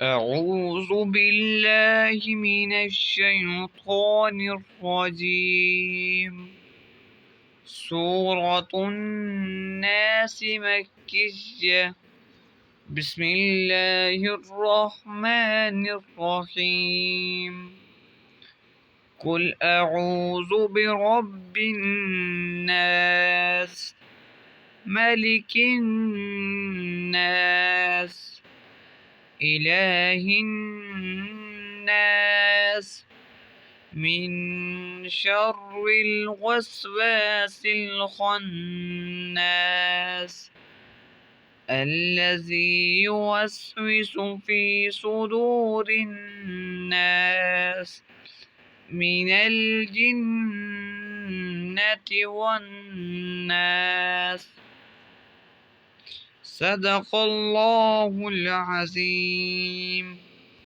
أعوذ بالله من الشيطان الرجيم. سورة الناس مكية. بسم الله الرحمن الرحيم. قل أعوذ برب الناس، ملك الناس، إله الناس، من شر الوسواس الخناس، الذي يوسوس في صدور الناس من الجنة والناس. صدق الله العظيم.